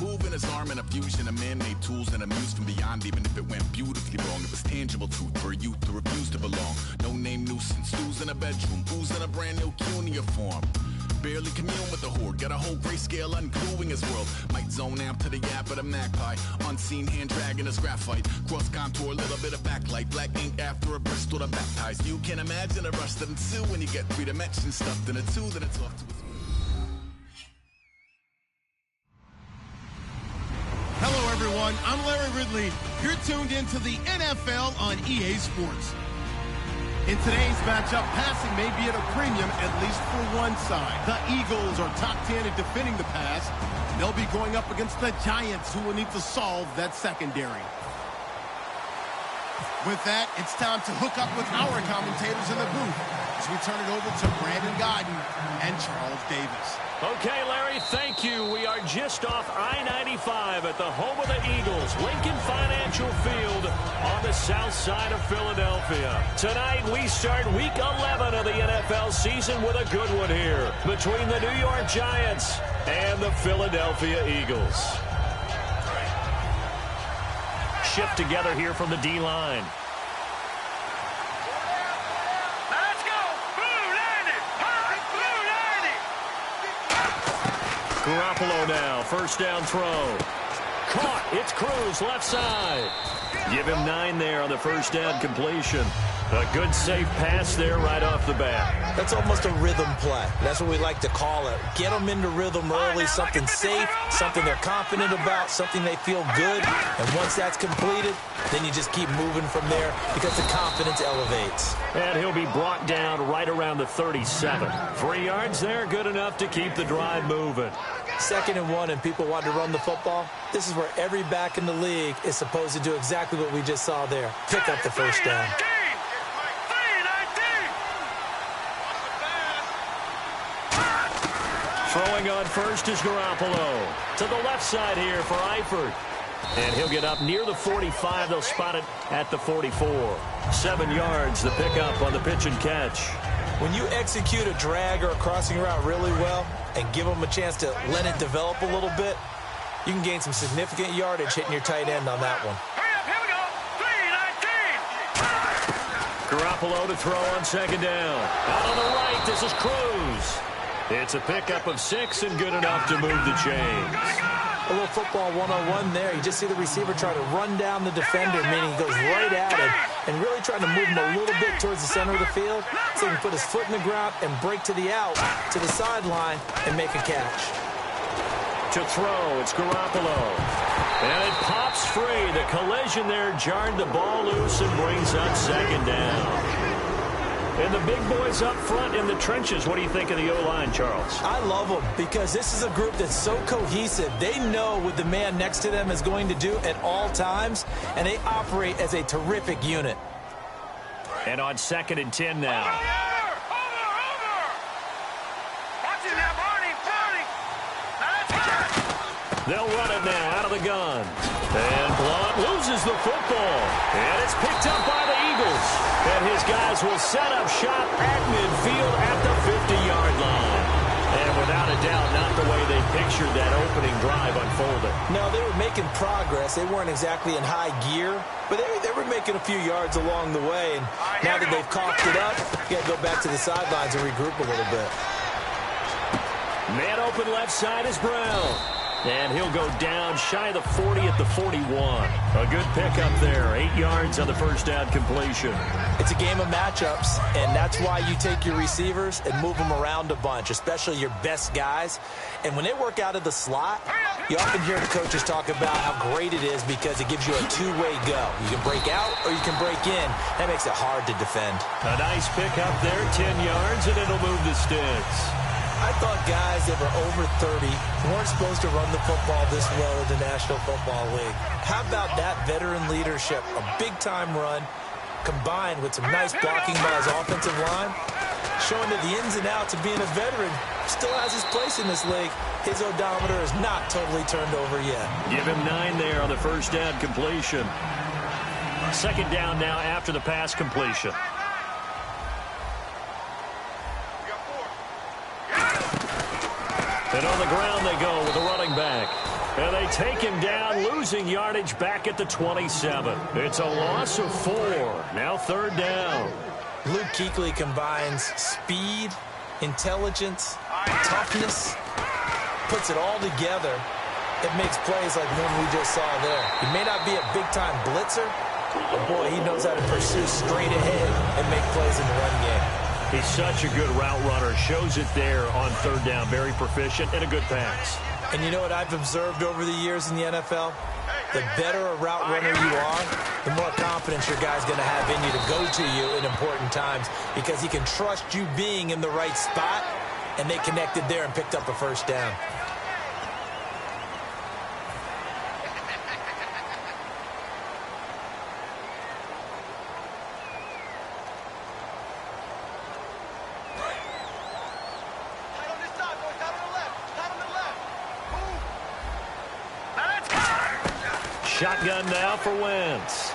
moving his arm in a fusion of man-made tools and a muse from beyond. Even if it went beautifully wrong, it was tangible truth for a youth to refuse to belong. No name nuisance, stews in a bedroom, oozing a brand new cuneiform form. Barely commune with the horde, got a whole grayscale ungluing his world. Might zone amp to the yap of the magpie, unseen hand dragging his graphite. Cross contour, a little bit of backlight, black ink after a Bristol to baptize. You can imagine a rush that ensue when you get three dimensions stuffed in a two that it's off to its. Hello everyone, I'm Larry Ridley. You're tuned into the NFL on EA Sports. In today's matchup, passing may be at a premium, at least for one side. The Eagles are top 10 at defending the pass. They'll be going up against the Giants, who will need to solve that secondary. With that, it's time to hook up with our commentators in the booth as we turn it over to Brandon Godden and Charles Davis. Okay, Larry, thank you. We are just off I-95 at the home of the Eagles, Lincoln Financial Field on the south side of Philadelphia. Tonight, we start Week 11 of the NFL season with a good one here between the New York Giants and the Philadelphia Eagles. Shift together here from the D-line. Garoppolo now, first down throw. Caught, it's Cruz, left side. Give him 9 there on the first down completion. A good safe pass there right off the bat. That's almost a rhythm play. That's what we like to call it. Get them into rhythm early, something safe, something they're confident about, something they feel good. And once that's completed, then you just keep moving from there because the confidence elevates. And he'll be brought down right around the 37. 3 yards there, good enough to keep the drive moving. 2nd and 1 and people want to run the football. This is where every back in the league is supposed to do exactly what we just saw there. Pick up the first down. Throwing on first is Garoppolo. To the left side here for Eifert. And he'll get up near the 45. They'll spot it at the 44. 7 yards, the pickup on the pitch and catch. When you execute a drag or a crossing route really well and give them a chance to let it develop a little bit, you can gain some significant yardage hitting your tight end on that one. Here we go. 3-19. Garoppolo to throw on 2nd down. Out on the right, this is Cruz. It's a pickup of 6 and good enough to move the chains. A little football 101 there. You just see the receiver try to run down the defender, meaning he goes right at him and really trying to move him a little bit towards the center of the field so he can put his foot in the ground and break to the out, to the sideline, and make a catch. To throw, it's Garoppolo. And it pops free. The collision there jarred the ball loose and brings up 2nd down. And the big boys up front in the trenches. What do you think of the O-line, Charles? I love them because this is a group that's so cohesive. They know what the man next to them is going to do at all times, and they operate as a terrific unit. And on 2nd and 10 now. They'll run it now out of the gun. And Blount loses the football. And it's picked up by the Eagles. And his guys will set up shop at midfield at the 50-yard line. And without a doubt, not the way they pictured that opening drive unfolded. No, they were making progress. They weren't exactly in high gear, but they were making a few yards along the way. And now that they've coughed it up, you got to go back to the sidelines and regroup a little bit. Man open left side is Brown. And he'll go down shy of the 40 at the 41. A good pickup there. 8 yards on the first down completion. It's a game of matchups, and that's why you take your receivers and move them around a bunch, especially your best guys. And when they work out of the slot, you often hear the coaches talk about how great it is because it gives you a two-way go. You can break out or you can break in. That makes it hard to defend. A nice pickup there, 10 yards, and it'll move the sticks. I thought guys that were over 30 weren't supposed to run the football this well in the National Football League. How about that veteran leadership? A big-time run combined with some nice blocking by his offensive line, showing that the ins and outs of being a veteran still has his place in this league. His odometer is not totally turned over yet. Give him 9 there on the first down completion. 2nd down now after the pass completion. And on the ground they go with the running back. And they take him down, losing yardage back at the 27. It's a loss of 4. Now 3rd down. Luke Kuechly combines speed, intelligence, toughness, puts it all together. It makes plays like one we just saw there. He may not be a big-time blitzer, but, boy, he knows how to pursue straight ahead and make plays in the run game. He's such a good route runner. Shows it there on 3rd down. Very proficient and a good pass. And you know what I've observed over the years in the NFL? The better a route runner you are, the more confidence your guy's going to have in you to go to you in important times because he can trust you being in the right spot, and they connected there and picked up a 1st down. Shotgun now for Wentz.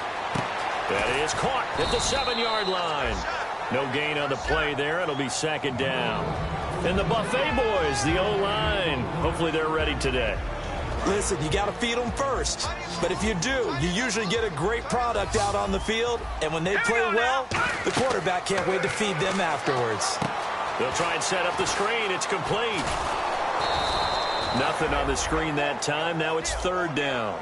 That is caught at the 7-yard line. No gain on the play there. It'll be 2nd down. And the Buffet boys, the O-line, hopefully they're ready today. Listen, you got to feed them first. But if you do, you usually get a great product out on the field. And when they play well, the quarterback can't wait to feed them afterwards. They'll try and set up the screen. It's complete. Nothing on the screen that time. Now it's 3rd down.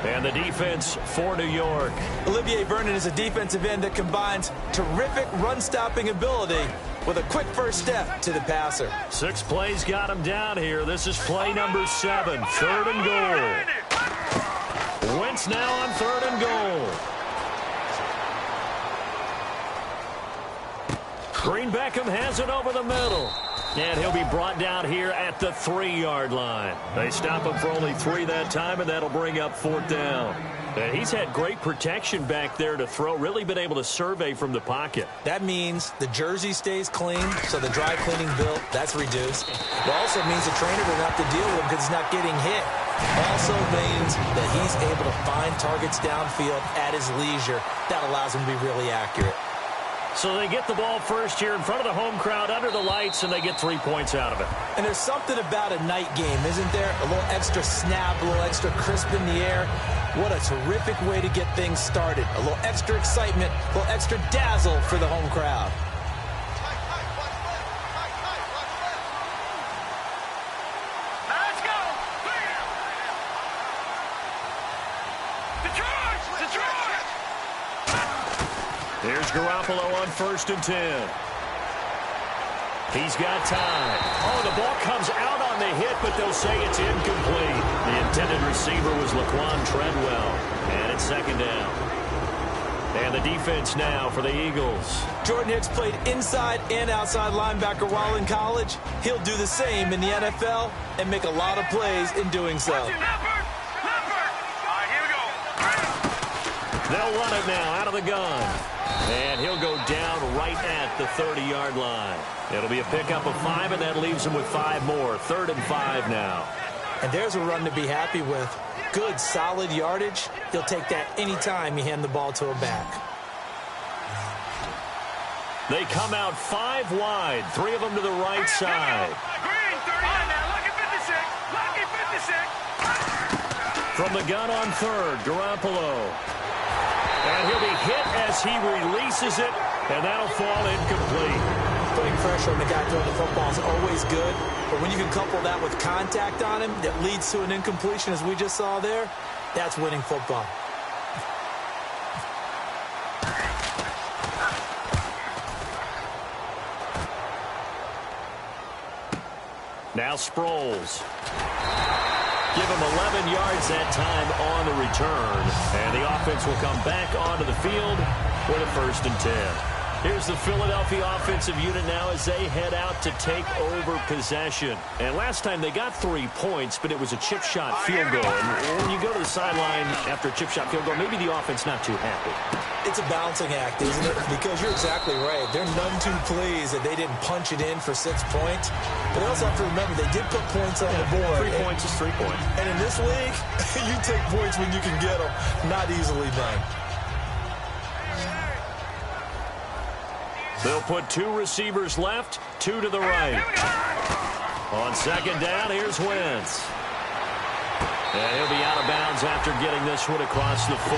And the defense for New York. Olivier Vernon is a defensive end that combines terrific run-stopping ability with a quick first step to the passer. 6 plays got him down here. This is play number 7, 3rd and goal. Wentz now on 3rd and goal. Green Beckham has it over the middle. And he'll be brought down here at the 3-yard line. They stop him for only 3 that time, and that'll bring up 4th down. And he's had great protection back there to throw, really been able to survey from the pocket. That means the jersey stays clean, so the dry cleaning bill, that's reduced. It also means the trainer doesn't have to deal with him because he's not getting hit. It also means that he's able to find targets downfield at his leisure. That allows him to be really accurate. So they get the ball first here in front of the home crowd under the lights, and they get 3 points out of it. And there's something about a night game, isn't there? A little extra snap, a little extra crisp in the air. What a terrific way to get things started. A little extra excitement, a little extra dazzle for the home crowd. Let's go! Detroit! Here's Garoppolo on 1st and 10. He's got time. Oh, the ball comes out on the hit, but they'll say it's incomplete. The intended receiver was Laquan Treadwell, and it's 2nd down. And the defense now for the Eagles. Jordan Hicks played inside and outside linebacker while in college. He'll do the same in the NFL and make a lot of plays in doing so. All right, here we go. They'll run it now out of the gun. And he'll go down right at the 30-yard line. It'll be a pickup of 5, and that leaves him with 5 more. 3rd and 5 now. And there's a run to be happy with. Good, solid yardage. He'll take that anytime you hand the ball to a back. They come out 5 wide, 3 of them to the right side. Green, 39 now. Lucky 56. From the gun on 3rd, Garoppolo. And he'll be hit as he releases it, and that'll fall incomplete. Putting pressure on the guy throwing the football is always good, but when you can couple that with contact on him that leads to an incompletion, as we just saw there, that's winning football. Now Sproles. Give him 11 yards that time on the return. And the offense will come back onto the field with a 1st and 10. Here's the Philadelphia offensive unit now as they head out to take over possession. And last time they got 3 points, but it was a chip shot field goal. And when you go to the sideline after a chip shot field goal, maybe the offense not too happy. It's a balancing act, isn't it? Because you're exactly right. They're none too pleased that they didn't punch it in for 6 points. But they also have to remember they did put points on the board. 3 points is 3 points. And in this league, you take points when you can get them. Not easily done. They'll put 2 receivers left, 2 to the right. On 2nd down, here's Wentz. And he'll be out of bounds after getting this one across the 40.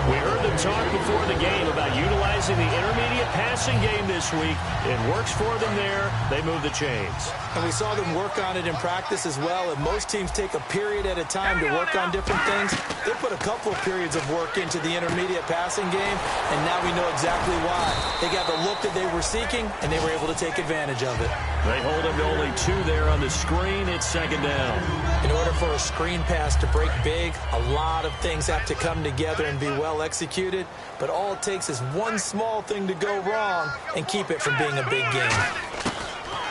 We heard them talk before the game about utilizing the intermediate passing game this week. It works for them there. They move the chains. And we saw them work on it in practice as well. And most teams take a period at a time to work on different things. They put a couple of periods of work into the intermediate passing game, and now we know exactly why. They got the look that they were seeking, and they were able to take advantage of it. They hold him to only 2 there on the screen. It's second down. In order for a screen pass to break big, a lot of things have to come together and be well executed, but all it takes is one small thing to go wrong and keep it from being a big game.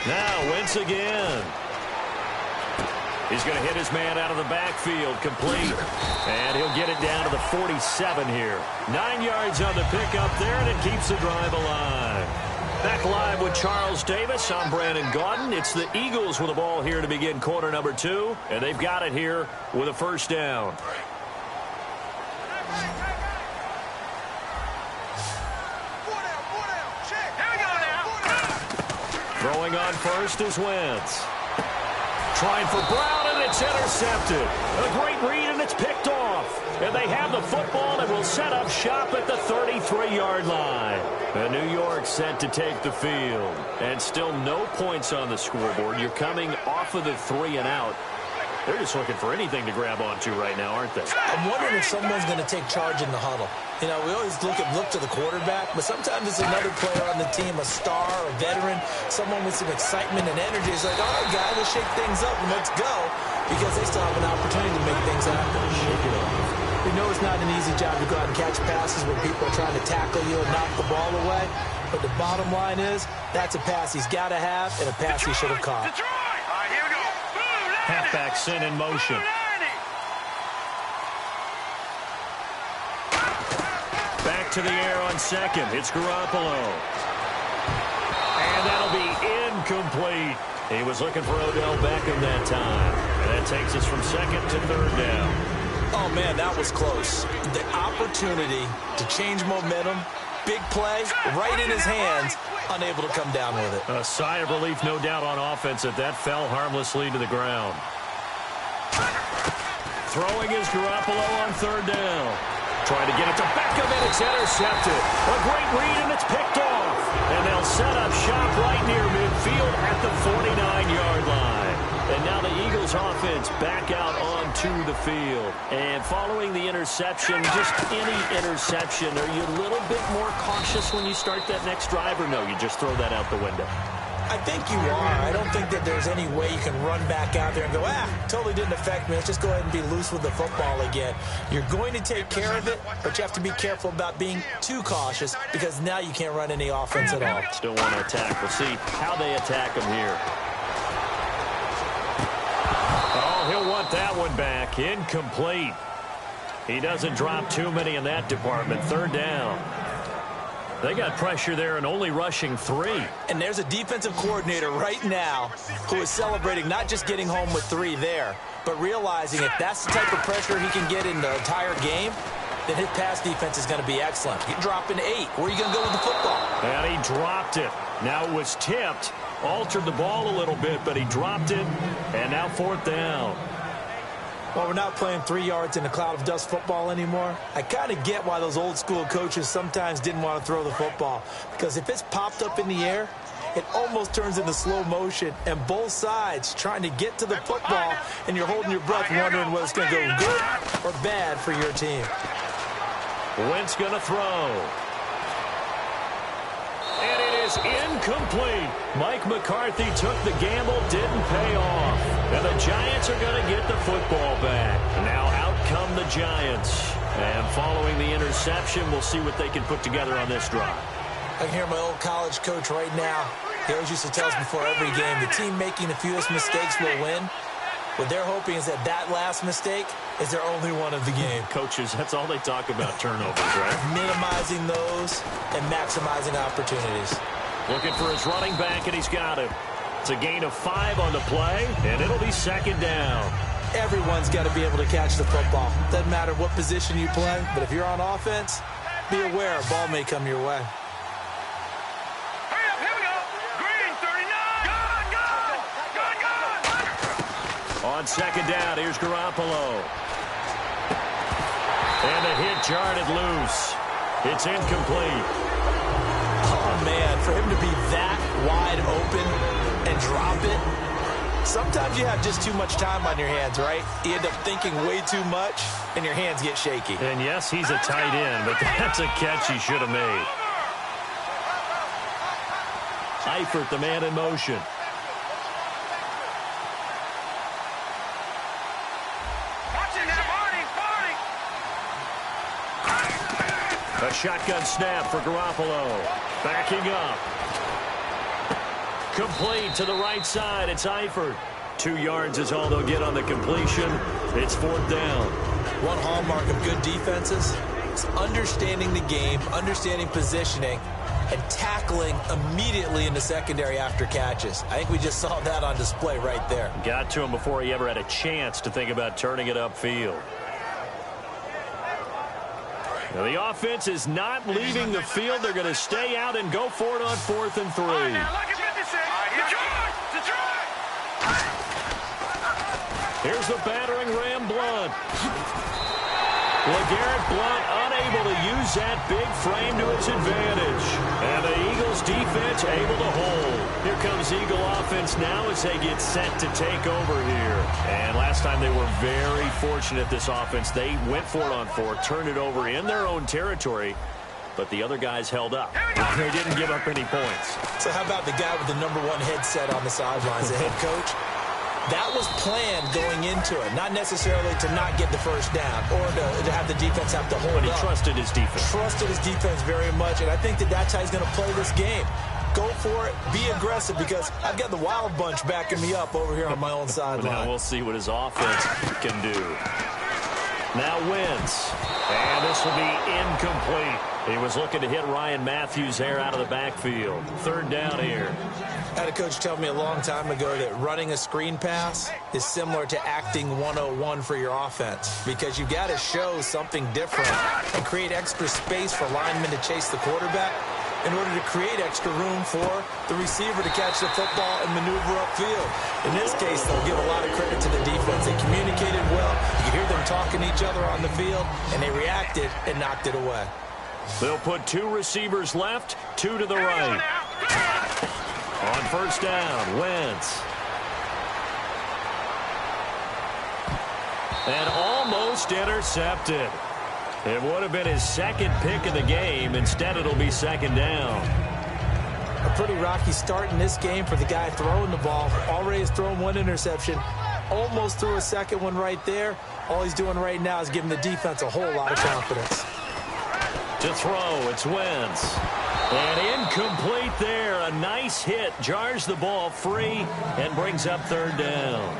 Now, Wentz again. He's going to hit his man out of the backfield, complete. And he'll get it down to the 47 here. 9 yards on the pickup there, and it keeps the drive alive. Back live with Charles Davis. I'm Brandon Gaudin. It's the Eagles with the ball here to begin quarter number 2, and they've got it here with a first down. Throwing on first is Wentz. Trying for Brown, and it's intercepted. A great read, and it's picked off. And they have the football and will set up shop at the 33-yard line. And New York set to take the field. And still no points on the scoreboard. You're coming off of the 3 and out. They're just looking for anything to grab onto right now, aren't they? I'm wondering if someone's going to take charge in the huddle. You know, we always look to the quarterback, but sometimes it's another player on the team, a star, a veteran, someone with some excitement and energy. It's like, all right, guys, let's shake things up and let's go, because they still have an opportunity to make things happen. Shake it up. We know it's not an easy job to go out and catch passes when people are trying to tackle you and knock the ball away, but the bottom line is that's a pass he's got to have and a pass he should have caught. Halfback sent in motion. Back to the air on second. It's Garoppolo. And that'll be incomplete. He was looking for Odell Beckham that time. And that takes us from second to third down. Oh, man, that was close. The opportunity to change momentum, big play, right in his hands, unable to come down with it. A sigh of relief, no doubt, on offense that fell harmlessly to the ground. Throwing is Garoppolo on third down. Trying to get it to Beckham, and it's intercepted. A great read, and it's picked off. And they'll set up shop right near midfield at the 49-yard line. And now the Eagles offense back out onto the field. And following the interception, just any interception, are you a little bit more cautious when you start that next drive, or no, you just throw that out the window? I think you are. I don't think that there's any way you can run back out there and go, totally didn't affect me. Let's just go ahead and be loose with the football again. You're going to take care of it, but you have to be careful about being too cautious, because now you can't run any offense at all. Still want to attack. We'll see how they attack him here. Oh, he'll want that one back. Incomplete. He doesn't drop too many in that department. Third down. They got pressure there and only rushing 3. And there's a defensive coordinator right now who is celebrating not just getting home with 3 there, but realizing if that's the type of pressure he can get in the entire game, then his pass defense is going to be excellent. You're dropping 8. Where are you going to go with the football? And he dropped it. Now it was tipped, altered the ball a little bit, but he dropped it, and now fourth down. Well, we're not playing 3 yards in a cloud of dust football anymore. I kind of get why those old school coaches sometimes didn't want to throw the football, because if it's popped up in the air, it almost turns into slow motion, and both sides trying to get to the football, and you're holding your breath wondering whether it's going to go good or bad for your team. Wentz going to throw. And it is incomplete. Mike McCarthy took the gamble, didn't pay off. And the Giants are going to get the football back. Now out come the Giants. And following the interception, we'll see what they can put together on this drive. I can hear my old college coach right now. He always used to tell us before every game, the team making the fewest mistakes will win. What they're hoping is that last mistake is their only one of the game. Coaches, that's all they talk about, turnovers, right? Minimizing those and maximizing opportunities. Looking for his running back, and he's got him. It's a gain of 5 on the play, and it'll be second down. Everyone's got to be able to catch the football. Doesn't matter what position you play, but if you're on offense, be aware a ball may come your way. On second down, here's Garoppolo. And the hit jarred it loose. It's incomplete. Oh, man, for him to be that wide open and drop it, sometimes you have just too much time on your hands, right? You end up thinking way too much, and your hands get shaky. And yes, he's a tight end, but that's a catch he should have made. Eifert, the man in motion. A shotgun snap for Garoppolo. Backing up. Complete to the right side. It's Eifert. 2 yards is all they'll get on the completion. It's 4th down. One hallmark of good defenses is understanding the game, understanding positioning, and tackling immediately in the secondary after catches. I think we just saw that on display right there. Got to him before he ever had a chance to think about turning it upfield. Now the offense is not leaving the field. They're going to stay out and go for it on 4th and 3. Here's the battering Ram Blunt. LeGarrette Blunt unable to use that big frame to his advantage. And the Eagles defense able to hold. Here comes Eagle offense now as they get set to take over here. And last time they were very fortunate, this offense. They went for it on 4, turned it over in their own territory, but the other guys held up. They didn't give up any points. So how about the guy with the #1 headset on the sidelines, the head coach? That was planned going into it, not necessarily to not get the first down or to have the defense have to hold up. But he trusted his defense. Trusted his defense very much, and I think that's how he's going to play this game. Go for it, be aggressive, because I've got the wild bunch backing me up over here on my own sideline. Now we'll see what his offense can do. Now Wentz. And this will be incomplete. He was looking to hit Ryan Matthews there out of the backfield. 3rd down here. I had a coach tell me a long time ago that running a screen pass is similar to acting 101 for your offense, because you've got to show something different and create extra space for linemen to chase the quarterback in order to create extra room for the receiver to catch the football and maneuver upfield. In this case, they'll give a lot of credit to the defense. They communicated well. You could hear them talking to each other on the field, and they reacted and knocked it away. They'll put 2 receivers left, 2 to the right. On 1st down, Wentz. And almost intercepted. It would have been his 2nd pick of the game. Instead, it'll be 2nd down. A pretty rocky start in this game for the guy throwing the ball. Already has thrown 1 interception. Almost threw a 2nd one right there. All he's doing right now is giving the defense a whole lot of confidence. To throw, it's Wentz. And incomplete there. A nice hit. Jars the ball free and brings up 3rd down.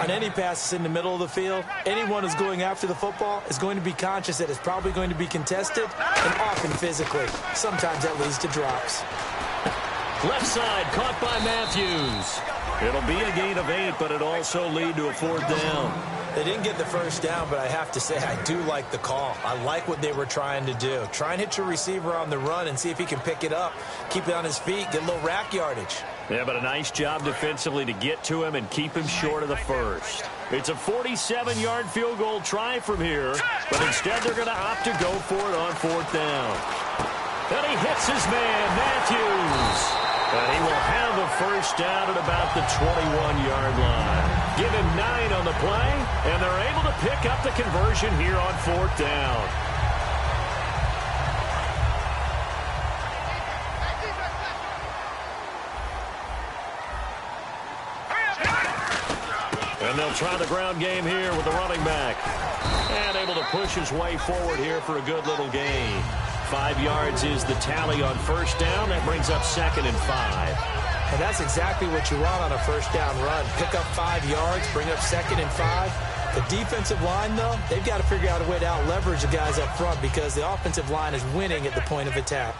On any passes in the middle of the field, anyone who's going after the football is going to be conscious that it's probably going to be contested and often physically. Sometimes that leads to drops. Left side caught by Matthews. It'll be a gain of 8, but it also lead to a 4th down. They didn't get the first down, but I have to say I do like the call. I like what they were trying to do. Try and hit your receiver on the run and see if he can pick it up, keep it on his feet, get a little rack yardage. Yeah, but a nice job defensively to get to him and keep him short of the first. It's a 47-yard field goal try from here, but instead they're going to opt to go for it on 4th down. And he hits his man, Matthews. And he will have a first down at about the 21-yard line. Give him 9 on the play, and they're able to pick up the conversion here on 4th down. And they'll try the ground game here with the running back. And able to push his way forward here for a good little gain. 5 yards is the tally on 1st down. That brings up 2nd and 5. And that's exactly what you want on a 1st down run. Pick up 5 yards, bring up 2nd and 5. The defensive line, though, they've got to figure out a way to out-leverage the guys up front because the offensive line is winning at the point of attack.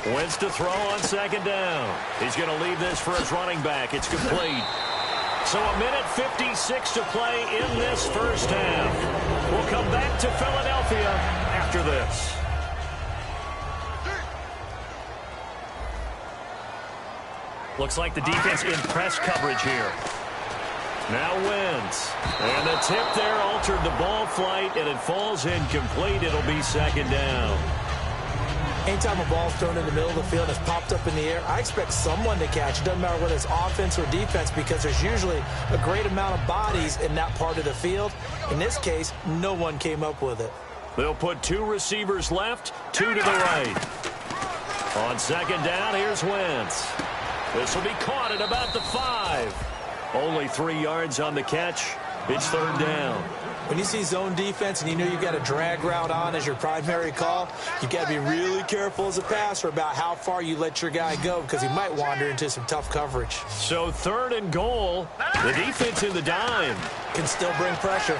Wentz to throw on 2nd down. He's going to leave this for his running back. It's complete. So a minute 56 to play in this first half. We'll come back to Philadelphia after this. Looks like the defense in press coverage here. Now Wentz. And the tip there altered the ball flight, and it falls incomplete. It'll be second down. Anytime a ball's thrown in the middle of the field and it's popped up in the air, I expect someone to catch. It doesn't matter whether it's offense or defense, because there's usually a great amount of bodies in that part of the field. In this case, no one came up with it. They'll put 2 receivers left, 2 to the right. On second down, here's Wentz. This will be caught at about the 5. Only 3 yards on the catch. It's third down. When you see zone defense and you know you've got a drag route on as your primary call, you've got to be really careful as a passer about how far you let your guy go, because he might wander into some tough coverage. So third and goal. The defense in the dime. Can still bring pressure.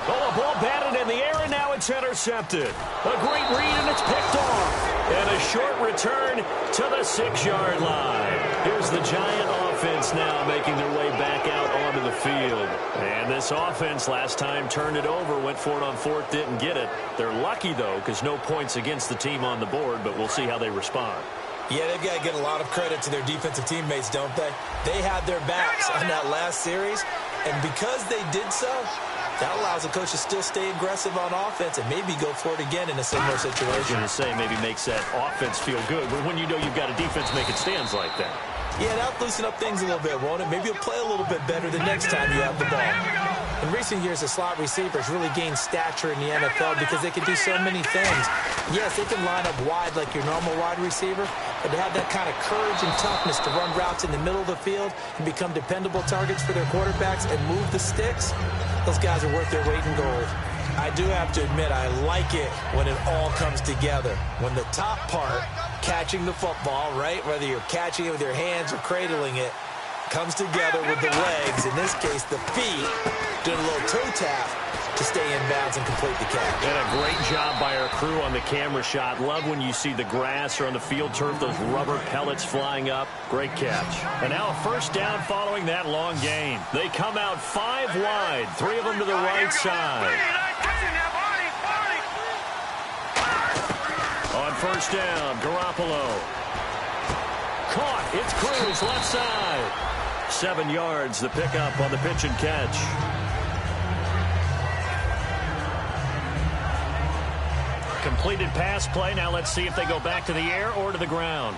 Oh, a ball batted in the air, and now it's intercepted. A great read, and it's picked off. And a short return to the 6-yard line. Here's the Giant offense now making their way back out onto the field. And this offense last time turned it over, went for it on 4th, didn't get it. They're lucky, though, because no points against the team on the board, but we'll see how they respond. Yeah, they've got to get a lot of credit to their defensive teammates, don't they? They had their backs on that last series, and because they did so, that allows the coach to still stay aggressive on offense and maybe go for it again in a similar situation. I was going to say, maybe makes that offense feel good, but when you know you've got a defense making stands like that. Yeah, that'll loosen up things a little bit, won't it? Maybe you'll play a little bit better the next time you have the ball. In recent years, the slot receivers really gained stature in the NFL because they can do so many things. Yes, they can line up wide like your normal wide receiver, but to have that kind of courage and toughness to run routes in the middle of the field and become dependable targets for their quarterbacks and move the sticks, those guys are worth their weight in gold. I do have to admit, I like it when it all comes together. When the top part, catching the football, right, whether you're catching it with your hands or cradling it, comes together with the legs, in this case the feet, doing a little toe tap to stay in bounds and complete the catch. And a great job by our crew on the camera shot. Love when you see the grass or on the field turf, those rubber pellets flying up. Great catch. And now a first down following that long gain. They come out 5 wide, 3 of them to the right side. On first down, Garoppolo. Caught. It's Cruz, left side. 7 yards, the pickup on the pitch and catch. Completed pass play. Now let's see if they go back to the air or to the ground.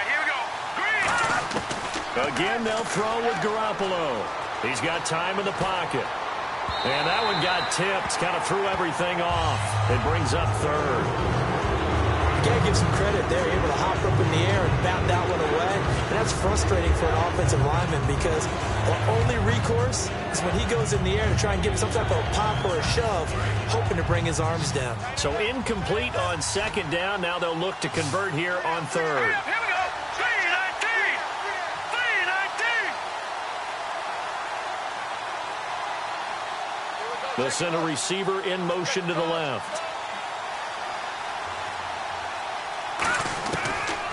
Here we go. Green. Again, they'll throw with Garoppolo. He's got time in the pocket. And that one got tipped. Kind of threw everything off. It brings up third. You got to give some credit there. Able to hop up in the air and bat that one away. And that's frustrating for an offensive lineman because the only recourse is when he goes in the air to try and give some type of pop or a shove, hoping to bring his arms down. So incomplete on second down. Now they'll look to convert here on third. Here we go. 3-19. 3-19. They'll send a receiver in motion to the left.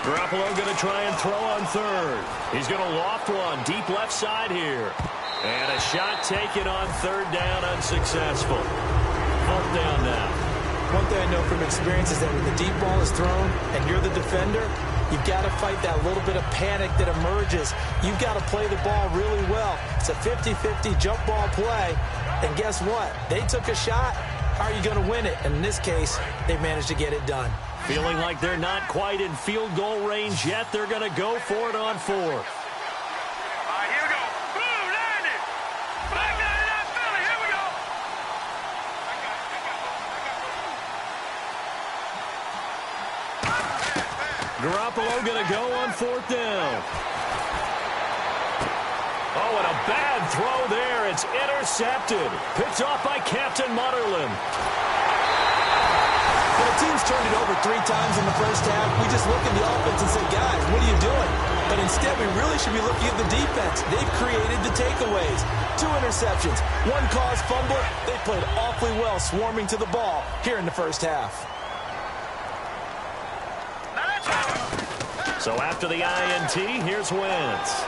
Garoppolo going to try and throw on third. He's going to loft one deep left side here. And a shot taken on third down, unsuccessful. Fourth down now. One thing I know from experience is that when the deep ball is thrown and you're the defender, you've got to fight that little bit of panic that emerges. You've got to play the ball really well. It's a 50-50 jump ball play. And guess what? They took a shot. How are you going to win it? And in this case, they managed to get it done. Feeling like they're not quite in field goal range yet. They're going to go for it on fourth. Here we go. Blue 90. Black 99 Philly. Here we go. Garoppolo going to go on fourth down. Oh, and a bad throw there. It's intercepted. Picked off by Captain Mutterland. When a team's turned it over 3 times in the first half, we just look at the offense and say, guys, what are you doing? But instead, we really should be looking at the defense. They've created the takeaways. 2 interceptions, 1 caused fumble. They played awfully well swarming to the ball here in the first half. So after the INT, here's Wentz.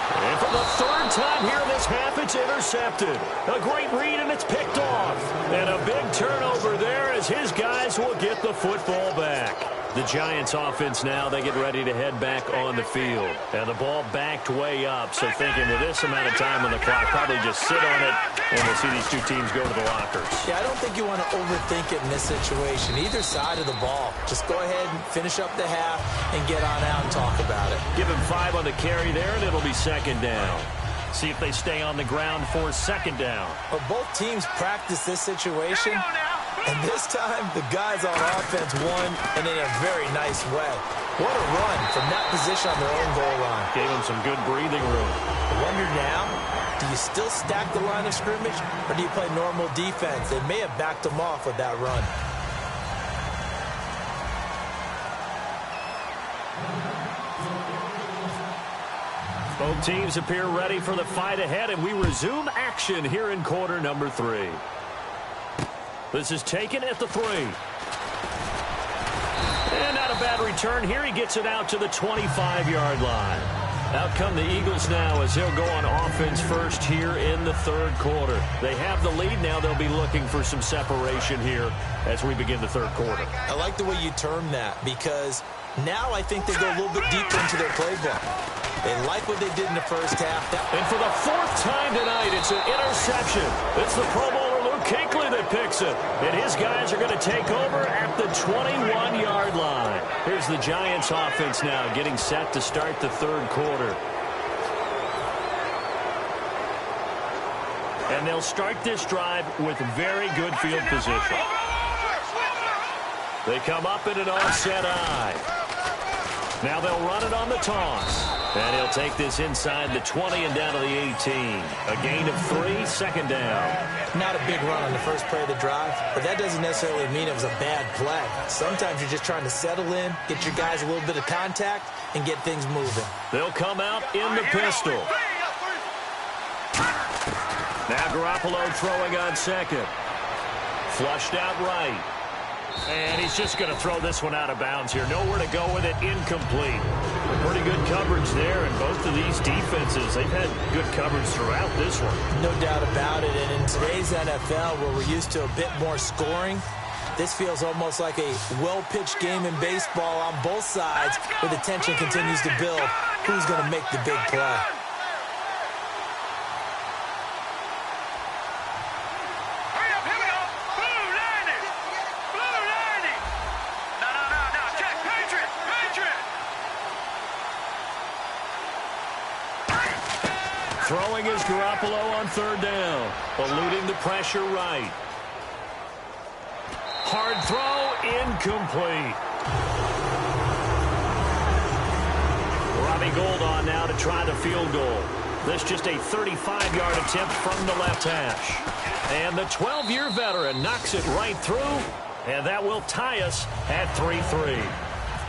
And for the third time here in this half, it's intercepted. A great read, and it's picked off. And a big turnover there as his guys will get the football back. The Giants offense now, they get ready to head back on the field. And the ball backed way up, so thinking with this amount of time on the clock, probably just sit on it, and we'll see these two teams go to the lockers. Yeah, I don't think you want to overthink it in this situation. Either side of the ball. Just go ahead and finish up the half and get on out and talk about it. Give him 5 on the carry there, and it'll be second down. See if they stay on the ground for second down. But both teams practice this situation. And this time, the guys on offense won, and in a very nice way. What a run from that position on their own goal line. Gave them some good breathing room. I wonder now, do you still stack the line of scrimmage, or do you play normal defense? They may have backed them off with that run. Both teams appear ready for the fight ahead, and we resume action here in quarter number 3. This is taken at the 3. And not a bad return here. He gets it out to the 25-yard line. Out come the Eagles now as they'll go on offense first here in the third quarter. They have the lead now. They'll be looking for some separation here as we begin the third quarter. I like the way you term that because now I think they go a little bit deeper into their playbook. They like what they did in the first half. And for the 4th time tonight, it's an interception. It's the Pro Bowler Luke Kuechly that picks it. And his guys are going to take over at the 21-yard line. Here's the Giants offense now getting set to start the third quarter. And they'll start this drive with very good field position. They come up in an offset eye. Now they'll run it on the toss. And he'll take this inside the 20 and down to the 18. A gain of 3, second down. Not a big run on the first play of the drive, but that doesn't necessarily mean it was a bad play. Sometimes you're just trying to settle in, get your guys a little bit of contact, and get things moving. They'll come out in the pistol. Now Garoppolo throwing on second. Flushed out right. And he's just going to throw this one out of bounds here. Nowhere to go with it. Incomplete. Pretty good coverage there, and both of these defenses, they've had good coverage throughout this one. No doubt about it, and in today's NFL, where we're used to a bit more scoring, this feels almost like a well-pitched game in baseball on both sides, where the tension continues to build. Who's going to make the big play? Throwing is Garoppolo on third down. Eluding the pressure right. Hard throw, incomplete. Robbie Gould on now to try the field goal. This just a 35-yard attempt from the left hash. And the 12-year veteran knocks it right through, and that will tie us at 3-3.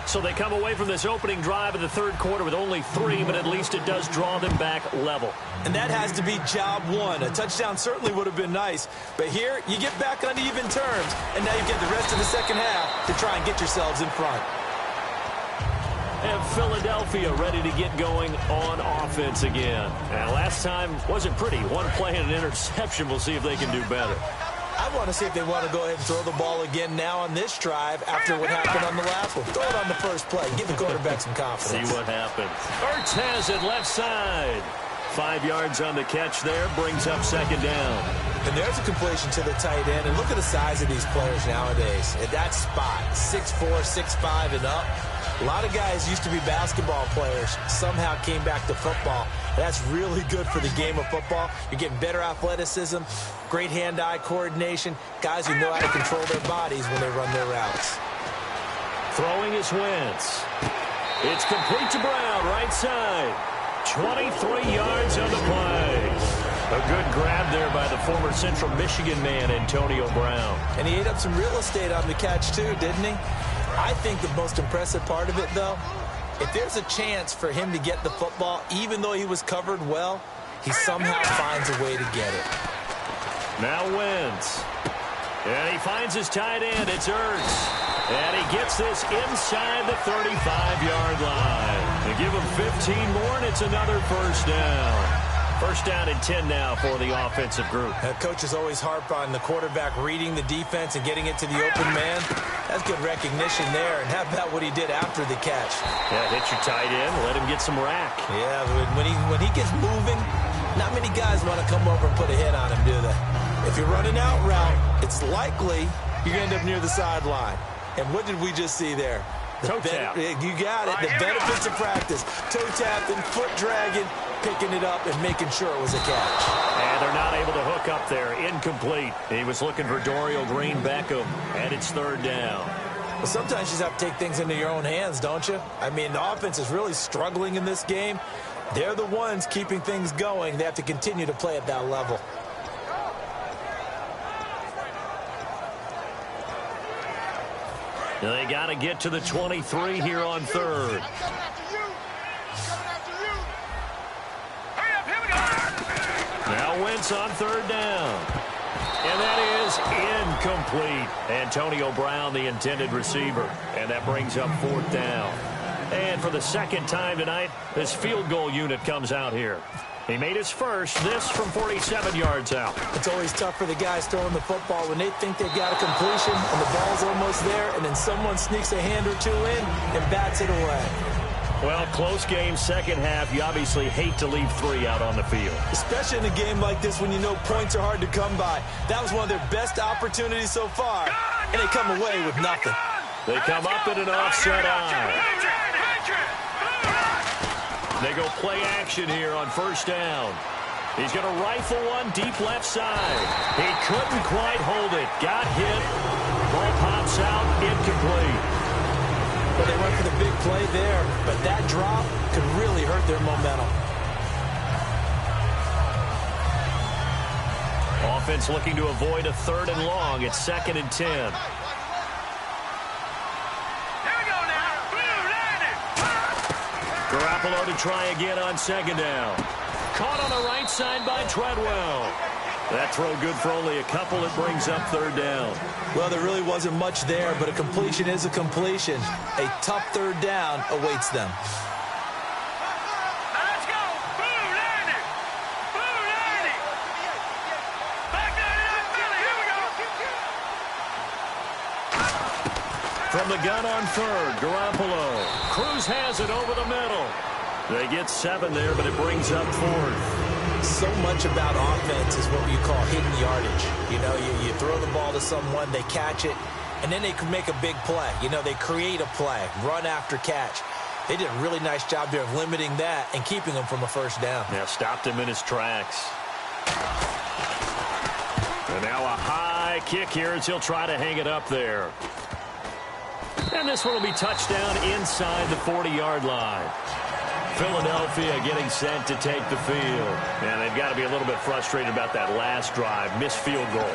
So they come away from this opening drive of the third quarter with only 3, but at least it does draw them back level. And that has to be job 1. A touchdown certainly would have been nice. But here, you get back on even terms, and now you get the rest of the second half to try and get yourselves in front. And Philadelphia ready to get going on offense again. And last time wasn't pretty. One play and an interception. We'll see if they can do better. I want to see if they want to go ahead and throw the ball again now on this drive after what happened on the last one. Throw it on the first play. Give the quarterback some confidence. See what happens. Ertz has it left side. 5 yards on the catch there. Brings up second down. And there's a completion to the tight end. And look at the size of these players nowadays. At that spot, 6'4", 6'5", and up. A lot of guys used to be basketball players. Somehow came back to football. That's really good for the game of football. You're getting better athleticism, great hand-eye coordination, guys who know how to control their bodies when they run their routes. Throwing is Wentz. It's complete to Brown, right side. 23 yards on the play. A good grab there by the former Central Michigan man, Antonio Brown. And he ate up some real estate on the catch, too, didn't he? I think the most impressive part of it, though, if there's a chance for him to get the football, even though he was covered well, he somehow finds a way to get it. Now Wentz. And he finds his tight end. It's Ertz. And he gets this inside the 35-yard line. They give him 15 more, and it's another first down. First down and 10 now for the offensive group. Coach is always harp on the quarterback reading the defense and getting it to the open man. That's good recognition there. And how about what he did after the catch? Yeah, hit your tight end, let him get some rack. Yeah, when he gets moving, not many guys want to come over and put a hit on him, do they? If you're running out route, it's likely you're going to end up near the sideline. And what did we just see there? Toe tap. You got it. The benefits of practice. Toe tapping, foot dragging, picking it up, and making sure it was a catch. And they're not able to hook up there. Incomplete. He was looking for Dorial Green-Beckham, and it's third down. Well, sometimes you just have to take things into your own hands, don't you? I mean, the offense is really struggling in this game. They're the ones keeping things going. They have to continue to play at that level. They got to get to the 23 here on third. Now Wentz on third down. And that is incomplete. Antonio Brown, the intended receiver. And that brings up fourth down. And for the second time tonight, this field goal unit comes out here. He made his first, this from 47 yards out. It's always tough for the guys throwing the football when they think they've got a completion and the ball's almost there, and then someone sneaks a hand or two in and bats it away. Well, close game, second half. You obviously hate to leave three out on the field. Especially in a game like this when you know points are hard to come by. That was one of their best opportunities so far, and they come away with nothing. They come up in an offset eye. They go play action here on first down. He's going to rifle one deep left side. He couldn't quite hold it. Got hit. Ball pops out. Incomplete. Well, they went for the big play there, but that drop could really hurt their momentum. Offense looking to avoid a third and long. It's 2nd and 10. Garoppolo to try again on second down. Caught on the right side by Treadwell. That throw good for only a couple. It brings up third down. Well, there really wasn't much there, but a completion is a completion. A tough third down awaits them. Let's go. Blue 90. Blue 90. Back 99 Philly. Here we go. From the gun on third, Garoppolo. Cruz has it over the middle. They get 7 there, but it brings up fourth. So much about offense is what you call hidden yardage. You know, you throw the ball to someone, they catch it, and then they can make a big play. You know, they create a play, run after catch. They did a really nice job there of limiting that and keeping him from a first down. Yeah, stopped him in his tracks. And now a high kick here as he'll try to hang it up there. And this one will be touchdown inside the 40-yard line. Philadelphia getting set to take the field. And they've got to be a little bit frustrated about that last drive. Missed field goal.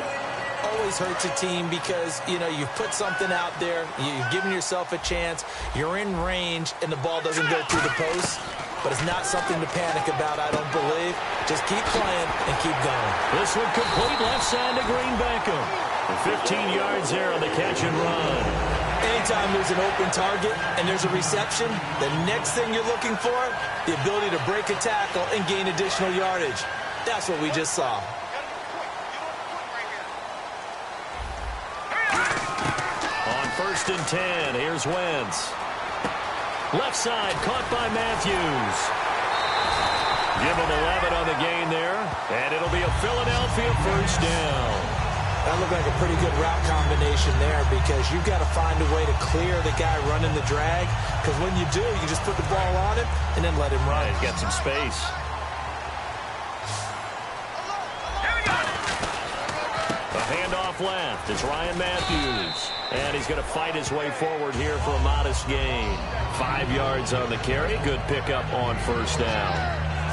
Always hurts a team because, you know, you've put something out there. You've given yourself a chance. You're in range, and the ball doesn't go through the post. But it's not something to panic about, I don't believe. Just keep playing and keep going. This one complete left side to Green-Beckham. 15 yards there on the catch and run. Anytime there's an open target and there's a reception, the next thing you're looking for, the ability to break a tackle and gain additional yardage. That's what we just saw. On 1st and 10, here's Wentz. Left side, caught by Matthews. Give him 11 on the gain there, and it'll be a Philadelphia first down. That looked like a pretty good route combination there because you've got to find a way to clear the guy running the drag, because when you do, you just put the ball on him and then let him run. He's got some space. A handoff left. It's Ryan Matthews. And he's going to fight his way forward here for a modest gain. 5 yards on the carry. Good pickup on first down.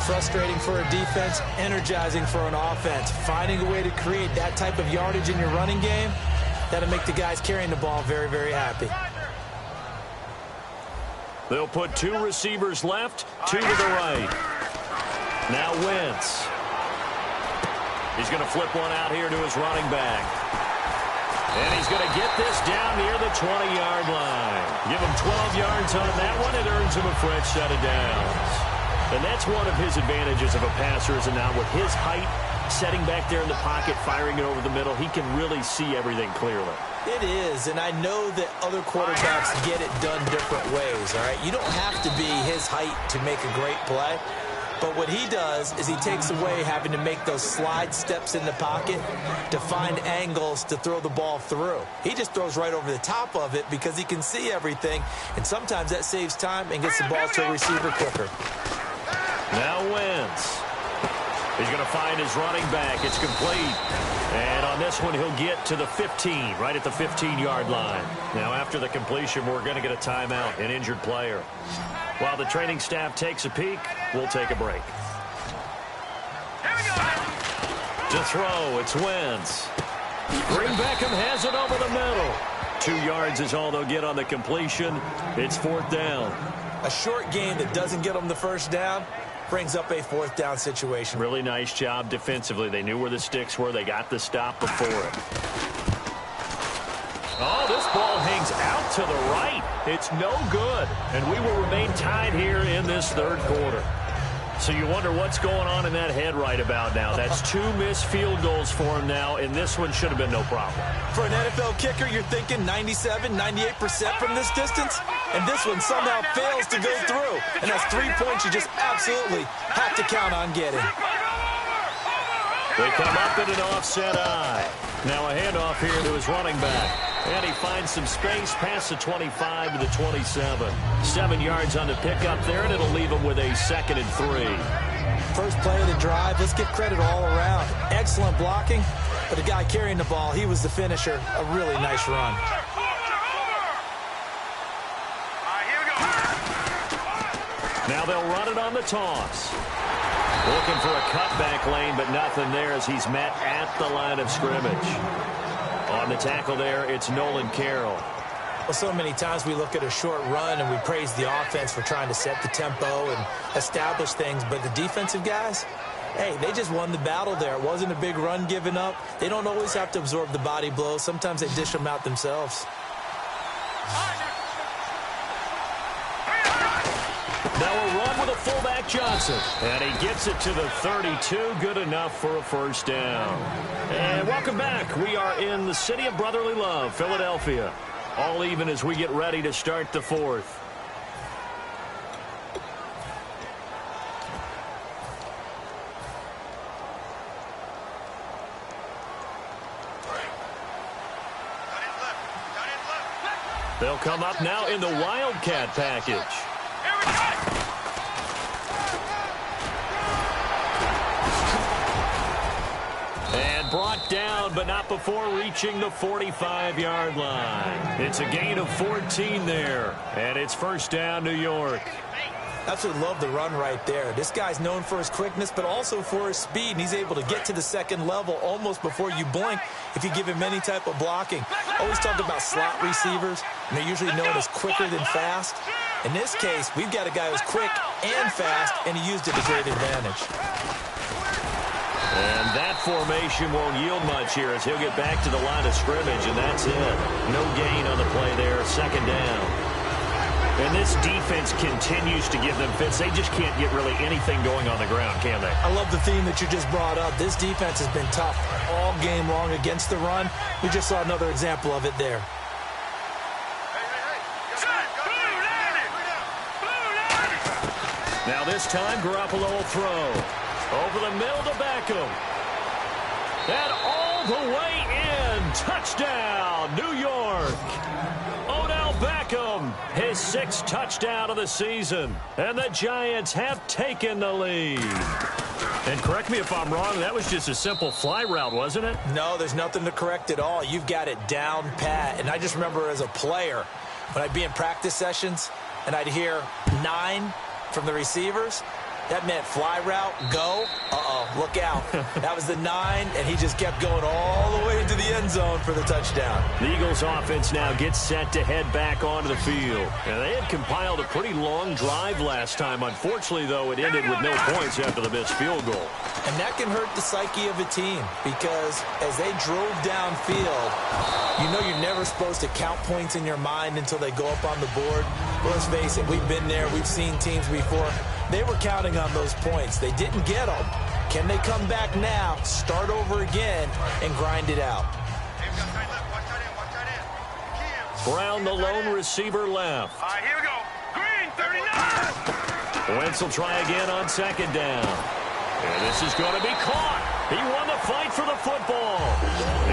Frustrating for a defense, energizing for an offense. Finding a way to create that type of yardage in your running game, that'll make the guys carrying the ball very, very happy. They'll put 2 receivers left, 2 to the right. Now Wentz. He's going to flip one out here to his running back. And he's going to get this down near the 20-yard line. Give him 12 yards on that one. It earns him a fresh set of downs. And that's one of his advantages of a passer, is now with his height, setting back there in the pocket, firing it over the middle, he can really see everything clearly. It is, and I know that other quarterbacks get it done different ways, all right? You don't have to be his height to make a great play. But what he does is he takes away having to make those slide steps in the pocket to find angles to throw the ball through. He just throws right over the top of it because he can see everything, and sometimes that saves time and gets the ball to a receiver quicker. Now Wentz. He's going to find his running back. It's complete. And on this one, he'll get to the 15, right at the 15-yard line. Now, after the completion, we're going to get a timeout, an injured player. While the training staff takes a peek, we'll take a break. To throw, it's Wentz. Green Beckham has it over the middle. 2 yards is all they'll get on the completion. It's 4th down. A short game that doesn't get them the first down brings up a 4th down situation. Really nice job defensively. They knew where the sticks were. They got the stop before it. Oh, this ball hangs out to the right. It's no good. And we will remain tied here in this 3rd quarter. So you wonder what's going on in that head right about now. That's 2 missed field goals for him now, and this one should have been no problem. For an NFL kicker, you're thinking 97, 98% from this distance, and this one somehow fails to go through. And that's 3 points you just absolutely have to count on getting. They come up in an offset eye. Now a handoff here to his running back. And he finds some space past the 25 to the 27. 7 yards on the pickup there, and it'll leave him with a 2nd and 3. First play of the drive, let's give credit all around. Excellent blocking, but the guy carrying the ball, he was the finisher. A really nice run. Now they'll run it on the toss. Looking for a cutback lane, but nothing there as he's met at the line of scrimmage. On the tackle there, it's Nolan Carroll. Well, so many times we look at a short run and we praise the offense for trying to set the tempo and establish things, but the defensive guys, hey, they just won the battle there. It wasn't a big run given up. They don't always have to absorb the body blows. Sometimes they dish them out themselves. Now a run with a fullback Johnson. And he gets it to the 32. Good enough for a first down. And welcome back. We are in the city of brotherly love, Philadelphia. All even as we get ready to start the 4th. They'll come up now in the Wildcat package. And brought down, but not before reaching the 45-yard line. It's a gain of 14 there, and it's first down, New York. Absolutely love the run right there. This guy's known for his quickness, but also for his speed, and he's able to get to the 2nd level almost before you blink if you give him any type of blocking. Always talk about slot receivers, and they're usually known as quicker than fast. In this case, we've got a guy who's quick and fast, and he used it to great advantage. And that formation won't yield much here as he'll get back to the line of scrimmage, and that's it. No gain on the play there, 2nd down. And this defense continues to give them fits. They just can't get really anything going on the ground, can they? I love the theme that you just brought up. This defense has been tough all game long against the run. We just saw another example of it there. Now this time, Garoppolo will throw. Over the middle to Beckham. And all the way in. Touchdown, New York. Odell Beckham, his 6th touchdown of the season. And the Giants have taken the lead. And correct me if I'm wrong, that was just a simple fly route, wasn't it? No, there's nothing to correct at all. You've got it down pat. And I just remember as a player, when I'd be in practice sessions and I'd hear 9 from the receivers, That meant fly route, go. Look out. That was the 9, and he just kept going all the way into the end zone for the touchdown. The Eagles offense now gets set to head back onto the field. And they had compiled a pretty long drive last time. Unfortunately, though, it ended with no points after the missed field goal. And that can hurt the psyche of a team because as they drove downfield, you know you're never supposed to count points in your mind until they go up on the board. Well, let's face it, we've been there. We've seen teams before. They were counting on those points. They didn't get them. Can they come back now, start over again, and grind it out? Brown, the lone receiver, left. All right, here we go. Green, 39. Wentz will try again on second down. And this is going to be caught. He won the fight for the football.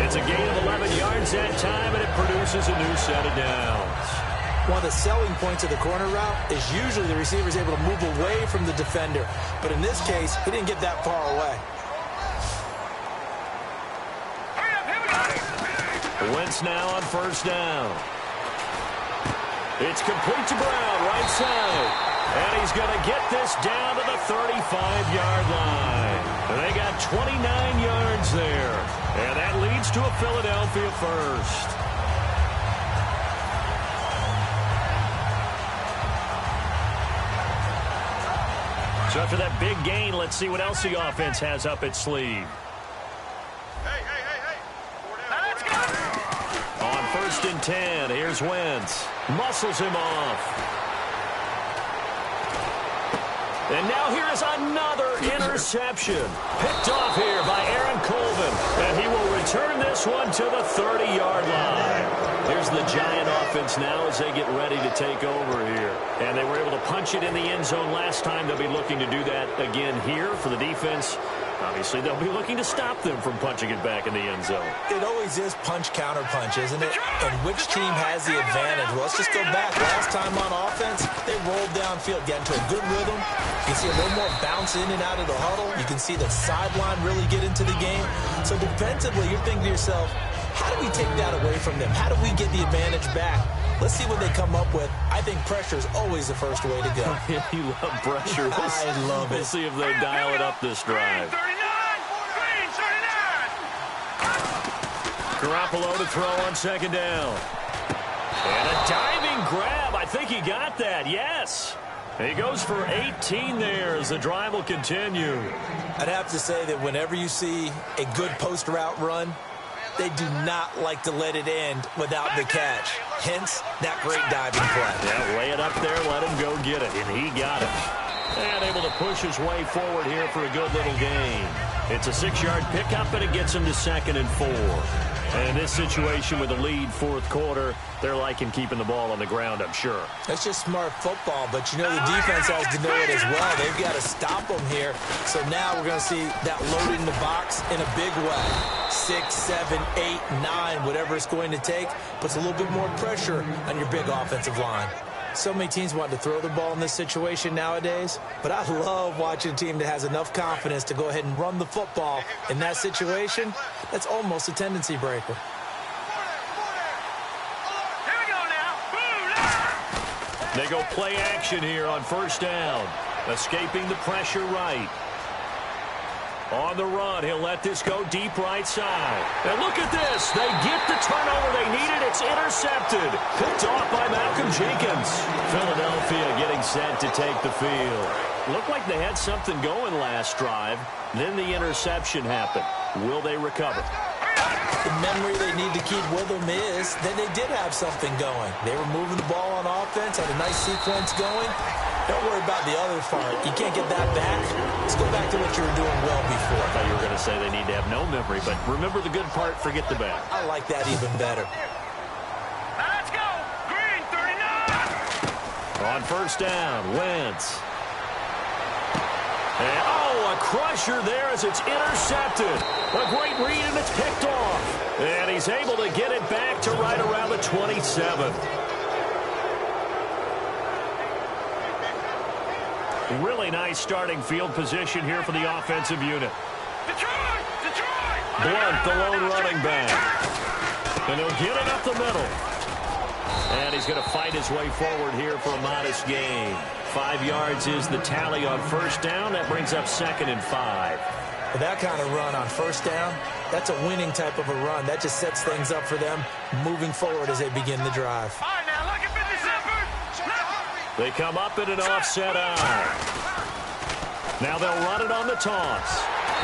It's a gain of 11 yards that time, and it produces a new set of downs. One of the selling points of the corner route is usually the receiver is able to move away from the defender. But in this case, he didn't get that far away. Hurry up, here we go. Wentz now on first down. It's complete to Brown, right side. And he's going to get this down to the 35-yard line. And they got 29 yards there. And that leads to a Philadelphia first. So after that big gain, let's see what else the offense has up its sleeve. Hey. Now let's go. On first and 10, here's Wentz. Muscles him off. And now here is another interception. Picked off here by Aaron Colvin. And he will return this one to the 30-yard line. Here's the Giant offense now as they get ready to take over here. And they were able to punch it in the end zone last time. They'll be looking to do that again here for the defense. Obviously, they'll be looking to stop them from punching it back in the end zone. It always is punch-counter-punch, isn't it? And which team has the advantage? Well, let's just go back. Last time on offense, they rolled downfield, got into a good rhythm. You can see a little more bounce in and out of the huddle. You can see the sideline really get into the game. So defensively, you're thinking to yourself, how do we take that away from them? How do we get the advantage back? Let's see what they come up with. I think pressure is always the first way to go. You love pressure. I love it. We'll see if they dial it up this drive. Green, 39. Garoppolo to throw on second down. And a diving grab. I think he got that. Yes. He goes for 18 there as the drive will continue. I'd have to say that whenever you see a good post route run, they do not like to let it end without the catch. Hence, that great diving play. Yeah, lay it up there, let him go get it, and he got it. And able to push his way forward here for a good little gain. It's a 6-yard pickup, and it gets him to 2nd and 4. And in this situation with a lead fourth quarter, they're liking keeping the ball on the ground, I'm sure. That's just smart football, but you know the defense has to know it as well. They've got to stop them here. So now we're going to see that loading the box in a big way. 6, 7, 8, 9, whatever it's going to take, puts a little bit more pressure on your big offensive line. So many teams want to throw the ball in this situation nowadays, but I love watching a team that has enough confidence to go ahead and run the football. In that situation, that's almost a tendency breaker. Here we go now. They go play action here on first down. Escaping the pressure right. On the run, he'll let this go deep right side. And look at this. They get the turnover they needed. It's intercepted. Picked off by Malcolm Jenkins. Philadelphia getting set to take the field. Looked like they had something going last drive. Then the interception happened. Will they recover? The memory they need to keep with them is that they did have something going. They were moving the ball on offense, had a nice sequence going. Don't worry about the other part. You can't get that back. Let's go back to what you were doing well before. I thought you were going to say they need to have no memory, but remember the good part, forget the bad. I like that even better. Now let's go. Green, 39. On first down, Wentz. And, oh, a crusher there as it's intercepted. A great read, and it's picked off. And he's able to get it back to right around the 27. Really nice starting field position here for the offensive unit. Detroit. Blunt, the lone running back. And he'll get it up the middle. And he's going to fight his way forward here for a modest gain. 5 yards is the tally on first down. That brings up 2nd and 5. With that kind of run on first down, that's a winning type of a run. That just sets things up for them moving forward as they begin the drive. All right, now look at 57. They come up in an offset eye. Now they'll run it on the toss.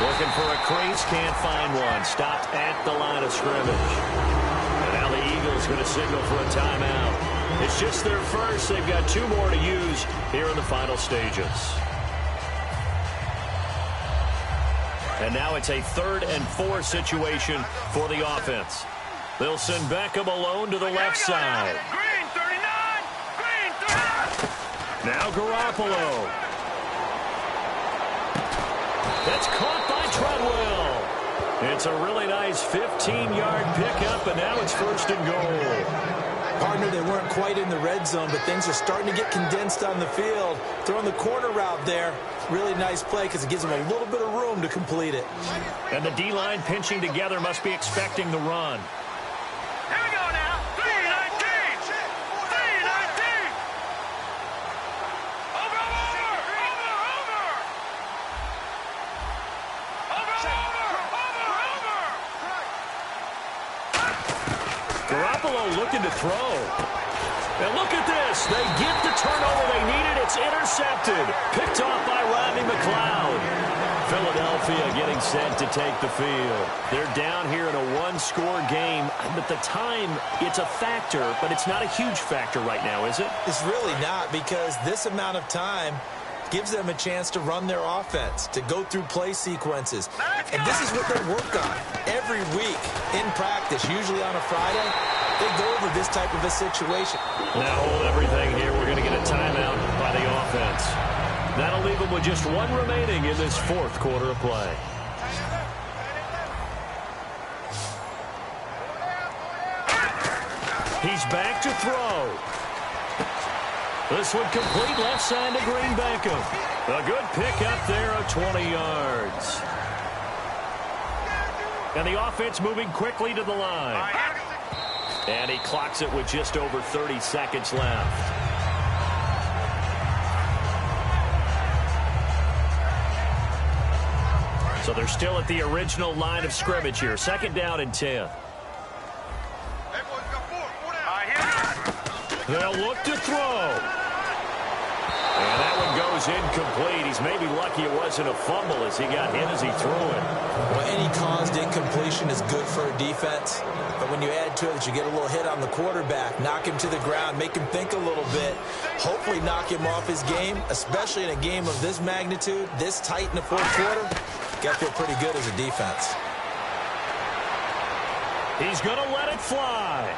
Looking for a crease, can't find one. Stopped at the line of scrimmage. And now the Eagles going to signal for a timeout. It's just their first. They've got 2 more to use here in the final stages. And now it's a 3rd and 4 situation for the offense. They'll send Beckham alone to the left side. Green 39. Green 39. Now Garoppolo. That's caught by Treadwell. It's a really nice 15-yard pickup, and now it's 1st and goal. Partner, they weren't quite in the red zone, but things are starting to get condensed on the field. Throwing the corner route there, really nice play because it gives them a little bit of room to complete it. And the D-line pinching together must be expecting the run. Here we go now. 319. 319. Over. Garoppolo looking to throw. And look at this. They get the turnover they needed. It's intercepted. Picked off by Rodney McLeod. Philadelphia getting set to take the field. They're down here in a 1-score game. But the time, it's a factor, but it's not a huge factor right now, is it? It's really not, because this amount of time gives them a chance to run their offense, to go through play sequences. And this is what they work on every week in practice, usually on a Friday. They go over this type of a situation. Now hold everything here. We're going to get a timeout by the offense. That'll leave them with just 1 remaining in this 4th quarter of play. He's back to throw. This one complete left side to Green Beckham. A good pickup there of 20 yards. And the offense moving quickly to the line. And he clocks it with just over 30 seconds left. So they're still at the original line of scrimmage here. 2nd down and 10. They'll look to throw. And that one goes incomplete. He's maybe lucky it wasn't a fumble as he got hit as he threw it. Well, any caused incompletion is good for a defense. But when you add to it that you get a little hit on the quarterback, knock him to the ground, make him think a little bit, hopefully knock him off his game, especially in a game of this magnitude, this tight in the 4th quarter, got to feel pretty good as a defense. He's going to let it fly.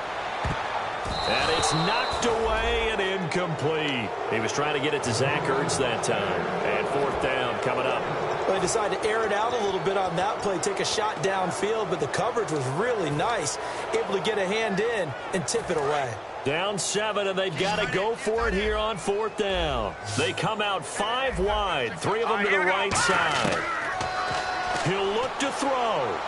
And it's knocked away and incomplete. He was trying to get it to Zach Ertz that time. And 4th down coming up. Well, they decided to air it out a little bit on that play, take a shot downfield, but the coverage was really nice. Able to get a hand in and tip it away. Down 7, and they've got to go for it here on 4th down. They come out 5 wide, 3 of them to the right side. He'll look to throw.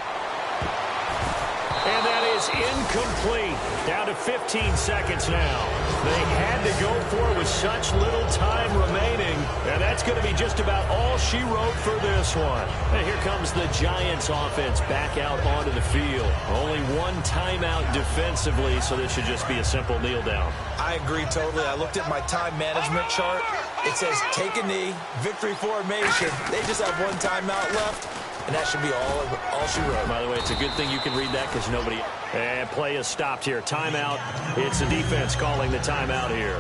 And that is incomplete. Down to 15 seconds now. They had to go for it with such little time remaining. And that's going to be just about all she wrote for this one. And here comes the Giants offense back out onto the field. Only 1 timeout defensively, so this should just be a simple kneel down. I agree totally. I looked at my time management chart. It says take a knee, victory formation. They just have 1 timeout left. And that should be all she wrote. By the way, it's a good thing you can read that because nobody... And play is stopped here. Timeout. It's the defense calling the timeout here.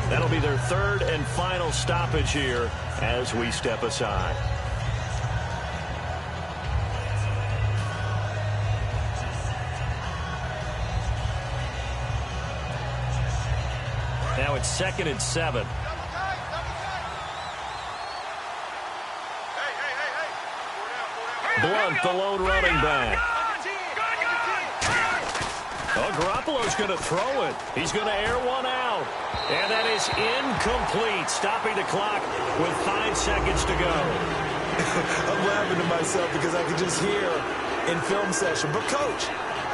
That'll be their 3rd and final stoppage here as we step aside. Now it's 2nd and 7. Blunt, the lone running back. Oh, Garoppolo's going to throw it. He's going to air one out. And that is incomplete, stopping the clock with 5 seconds to go. I'm laughing to myself because I can just hear in film session, but coach,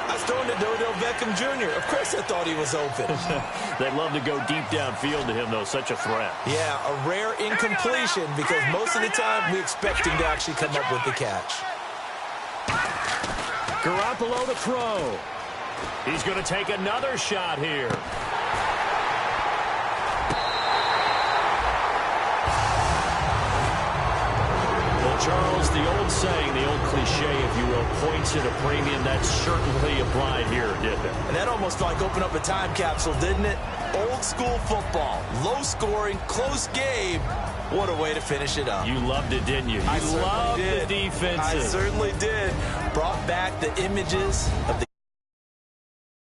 I was throwing to Odell Beckham Jr. Of course I thought he was open. They'd love to go deep downfield to him, though. Such a threat. Yeah, a rare incompletion because most of the time we expect him to actually come up with the catch. Garoppolo to throw. He's going to take another shot here. Well, Charles, the old saying, the old cliche, if you will, points at a premium. That certainly applied here, didn't it? And that almost like opened up a time capsule, didn't it? Old school football, low scoring, close game. What a way to finish it up. You loved it, didn't you? You loved the defenses. I certainly did. Brought back the images of the